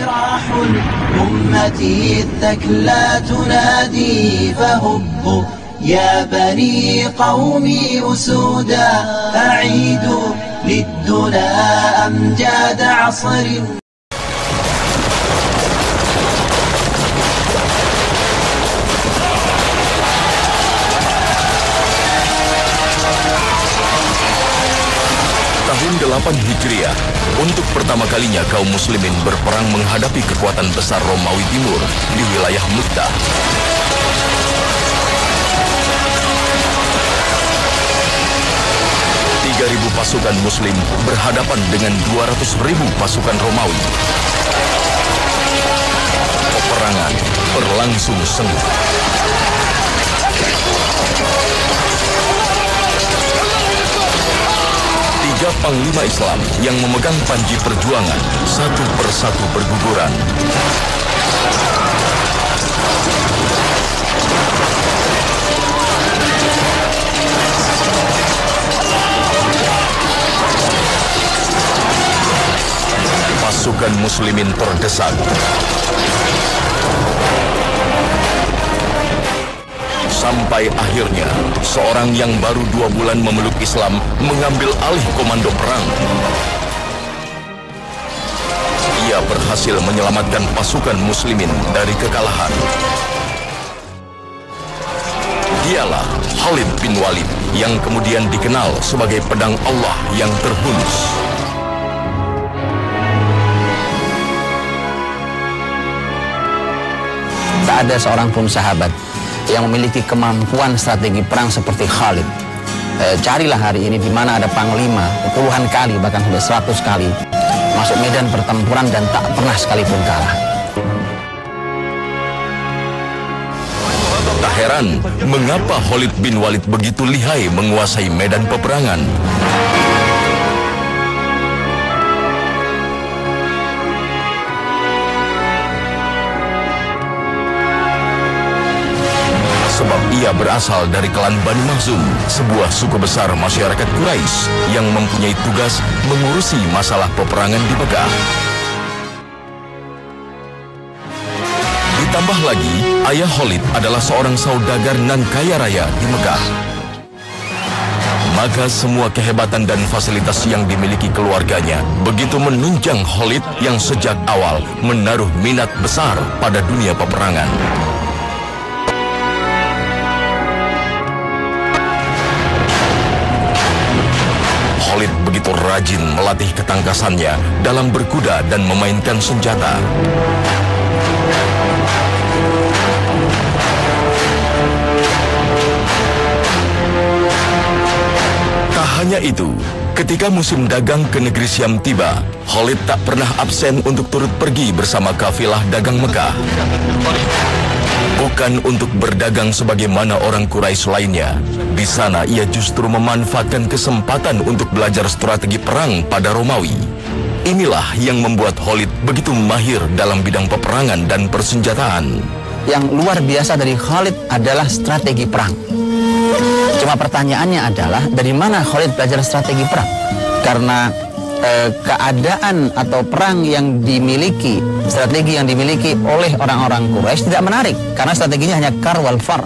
جراح الأمة الثكلى تنادي فهبوا يا بني قومي أسودا أعيدوا للدنا أمجاد عصر. Tahun 8 Hijriah, untuk pertama kalinya kaum muslimin berperang menghadapi kekuatan besar Romawi Timur di wilayah Mu'tah. Ribu pasukan muslim berhadapan dengan 200.000 pasukan Romawi. Peperangan berlangsung sengit. Tiga panglima Islam yang memegang panji perjuangan satu persatu berguguran. Pasukan muslimin terdesak. Sampai akhirnya, seorang yang baru 2 bulan memeluk Islam mengambil alih komando perang. Ia berhasil menyelamatkan pasukan muslimin dari kekalahan. Dialah Khalid bin Walid yang kemudian dikenal sebagai pedang Allah yang terhunus. Tak ada seorang pun sahabat yang memiliki kemampuan strategi perang seperti Khalid. Carilah hari ini di mana ada panglima puluhan kali bahkan sudah 100 kali masuk medan pertempuran dan tak pernah sekalipun kalah. Tak heran mengapa Khalid bin Walid begitu lihai menguasai medan peperangan. Sebab ia berasal dari klan Bani Makhzum, sebuah suku besar masyarakat Quraisy yang mempunyai tugas mengurusi masalah peperangan di Mekah. Ditambah lagi, ayah Khalid adalah seorang saudagar nan kaya raya di Mekah. Maka semua kehebatan dan fasilitas yang dimiliki keluarganya begitu menunjang Khalid yang sejak awal menaruh minat besar pada dunia peperangan. Khalid begitu rajin melatih ketangkasannya dalam berkuda dan memainkan senjata. Tak hanya itu, ketika musim dagang ke negeri Syam tiba, Khalid tak pernah absen untuk turut pergi bersama kafilah dagang Mekah. Bukan untuk berdagang sebagaimana orang Quraisy lainnya. Di sana ia justru memanfaatkan kesempatan untuk belajar strategi perang pada Romawi. Inilah yang membuat Khalid begitu mahir dalam bidang peperangan dan persenjataan. Yang luar biasa dari Khalid adalah strategi perang. Cuma pertanyaannya adalah dari mana Khalid belajar strategi perang? Karena keadaan atau perang yang dimiliki, strategi yang dimiliki oleh orang-orang Quraisy tidak menarik karena strateginya hanya kar wal far.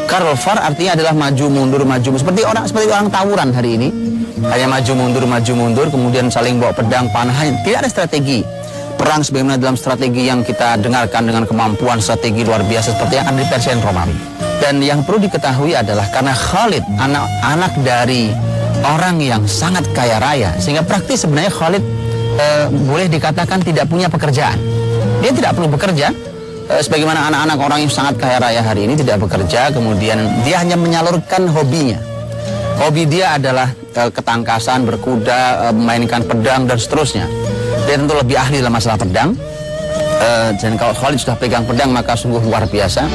Kar wal far artinya adalah maju mundur seperti orang tawuran hari ini, hanya maju mundur kemudian saling bawa pedang panah, tidak ada strategi perang sebagaimana dalam strategi yang kita dengarkan dengan kemampuan strategi luar biasa seperti yang ada di Persia dan Romawi. Dan yang perlu diketahui adalah karena Khalid anak dari orang yang sangat kaya raya, sehingga praktis sebenarnya Khalid boleh dikatakan tidak punya pekerjaan. Dia tidak perlu bekerja, sebagaimana anak-anak orang yang sangat kaya raya hari ini tidak bekerja, kemudian dia hanya menyalurkan hobinya. Hobi dia adalah ketangkasan, berkuda, memainkan pedang, dan seterusnya. Dia tentu lebih ahli dalam masalah pedang, dan kalau Khalid sudah pegang pedang maka sungguh luar biasa.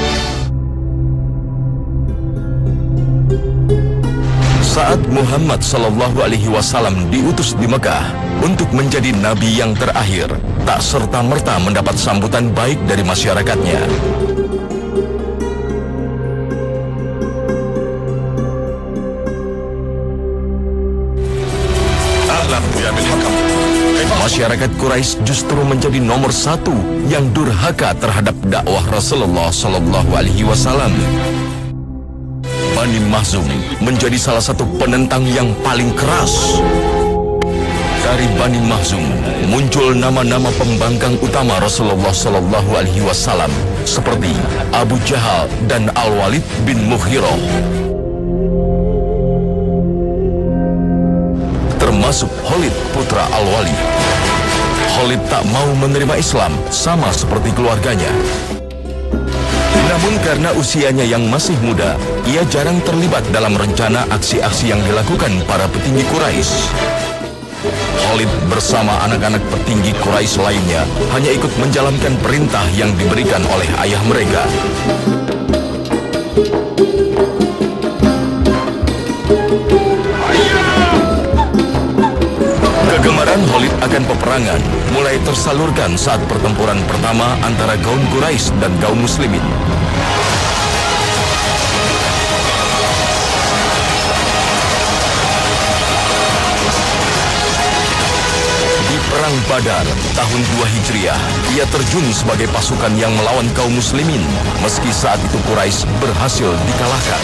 Saat Muhammad SAW diutus di Mekah untuk menjadi nabi yang terakhir, tak serta-merta mendapat sambutan baik dari masyarakatnya. أهلا يا بن الحكم كيف masyarakat Quraisy justru menjadi nomor satu yang durhaka terhadap dakwah Rasulullah Shallallahu Alaihi Wasallam. Bani Makhzum menjadi salah satu penentang yang paling keras. Dari Bani Makhzum muncul nama-nama pembangkang utama Rasulullah Shallallahu Alaihi Wasallam seperti Abu Jahal dan Al-Walid bin Mughirah, termasuk Khalid putra Al-Walid. Khalid tak mau menerima Islam sama seperti keluarganya. Namun karena usianya yang masih muda, ia jarang terlibat dalam rencana aksi-aksi yang dilakukan para petinggi Quraisy. Khalid bersama anak-anak petinggi Quraisy lainnya hanya ikut menjalankan perintah yang diberikan oleh ayah mereka. Kegemaran Khalid akan peperangan mulai tersalurkan saat pertempuran pertama antara kaum Quraisy dan kaum muslimin. Di Perang Badar tahun 2 Hijriah, ia terjun sebagai pasukan yang melawan kaum muslimin, meski saat itu Quraisy berhasil dikalahkan.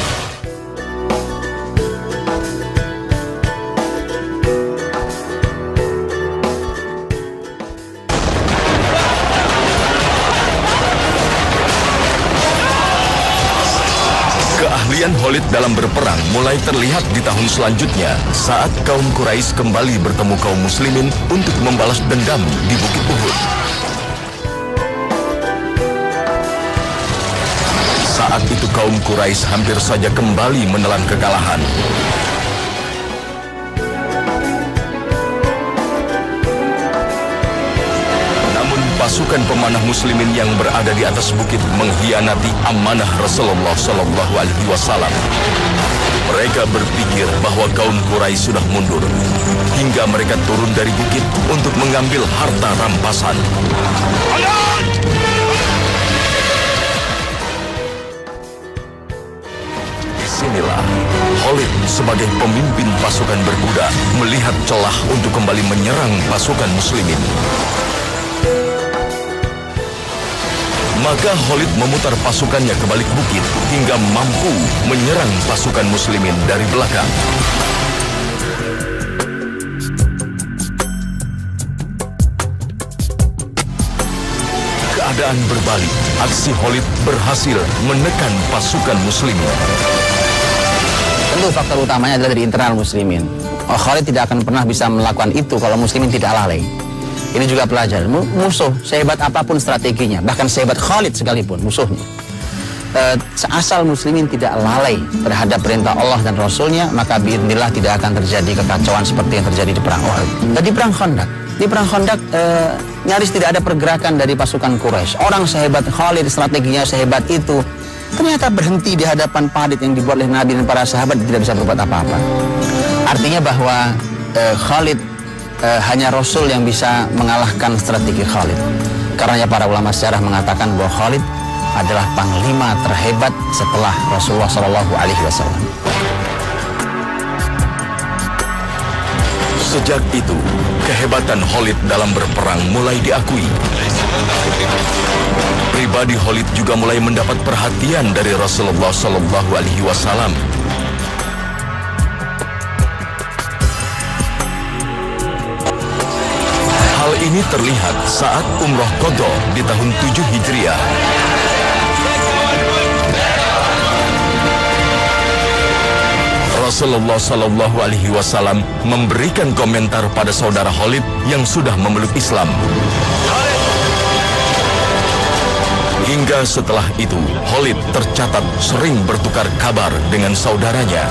Keahlian Khalid dalam berperang mulai terlihat di tahun selanjutnya saat kaum Quraisy kembali bertemu kaum muslimin untuk membalas dendam di Bukit Uhud. Saat itu kaum Quraisy hampir saja kembali menelan kekalahan. Pasukan pemanah muslimin yang berada di atas bukit mengkhianati amanah Rasulullah Shallallahu Alaihi Wasallam. Mereka berpikir bahwa kaum Quraisy sudah mundur, hingga mereka turun dari bukit untuk mengambil harta rampasan. Disinilah Khalid sebagai pemimpin pasukan berkuda melihat celah untuk kembali menyerang pasukan muslimin. Maka Khalid memutar pasukannya ke balik bukit hingga mampu menyerang pasukan muslimin dari belakang. Keadaan berbalik, aksi Khalid berhasil menekan pasukan muslimin. Tentu faktor utamanya adalah dari internal muslimin. Khalid tidak akan pernah bisa melakukan itu kalau muslimin tidak lalai. Ini juga pelajaran, musuh sehebat apapun strateginya, bahkan sehebat Khalid sekalipun musuhnya, asal muslimin tidak lalai terhadap perintah Allah dan Rasulnya, maka biidznillah tidak akan terjadi kekacauan seperti yang terjadi di perang Uhud. Dan di perang Khandaq nyaris tidak ada pergerakan dari pasukan Quraisy. Orang sehebat Khalid, strateginya sehebat itu, ternyata berhenti di hadapan parit yang dibuat oleh Nabi dan para sahabat, tidak bisa berbuat apa-apa. Artinya bahwa Khalid hanya Rasul yang bisa mengalahkan strategi Khalid. Karenanya para ulama sejarah mengatakan bahwa Khalid adalah panglima terhebat setelah Rasulullah Shallallahu Alaihi Wasallam. Sejak itu, kehebatan Khalid dalam berperang mulai diakui. Pribadi Khalid juga mulai mendapat perhatian dari Rasulullah Shallallahu Alaihi Wasallam. Hal ini terlihat saat Umrah Qadha di tahun 7 Hijriah. Rasulullah Shallallahu Alaihi Wasallam memberikan komentar pada saudara Khalid yang sudah memeluk Islam. Hingga setelah itu, Khalid tercatat sering bertukar kabar dengan saudaranya.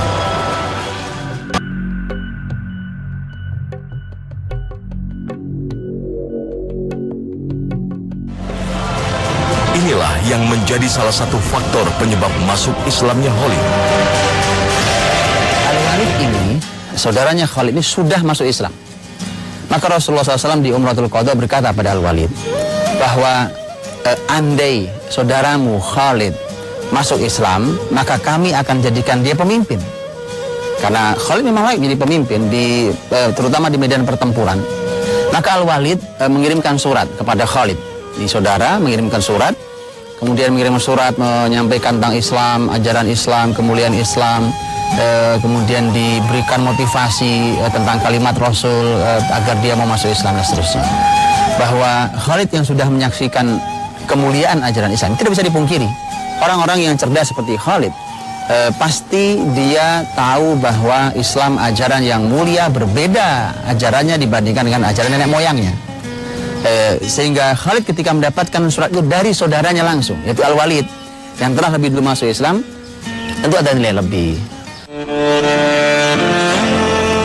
Inilah yang menjadi salah satu faktor penyebab masuk Islamnya Khalid. Al-Walid ini, saudaranya Khalid ini sudah masuk Islam. Maka Rasulullah SAW di Umratul Qadha berkata pada Al-Walid bahwa andai saudaramu Khalid masuk Islam, maka kami akan jadikan dia pemimpin. Karena Khalid memang layak menjadi pemimpin, terutama di medan pertempuran. Maka Al-Walid mengirimkan surat kepada Khalid. Ini saudara mengirimkan surat, kemudian mengirimkan surat menyampaikan tentang Islam, ajaran Islam, kemuliaan Islam, kemudian diberikan motivasi tentang kalimat Rasul agar dia mau masuk Islam dan seterusnya. Bahwa Khalid yang sudah menyaksikan kemuliaan ajaran Islam tidak bisa dipungkiri. Orang-orang yang cerdas seperti Khalid pasti dia tahu bahwa Islam ajaran yang mulia, berbeda ajarannya dibandingkan dengan ajaran nenek moyangnya. Sehingga Khalid ketika mendapatkan surat itu dari saudaranya langsung, yaitu Al-Walid yang telah lebih dulu masuk Islam, tentu ada nilai lebih.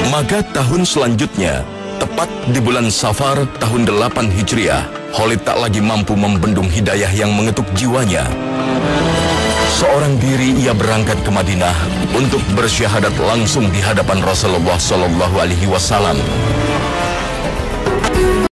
Maka tahun selanjutnya, tepat di bulan Safar tahun 8 Hijriah, Khalid tak lagi mampu membendung hidayah yang mengetuk jiwanya. Seorang diri ia berangkat ke Madinah untuk bersyahadat langsung di hadapan Rasulullah SAW.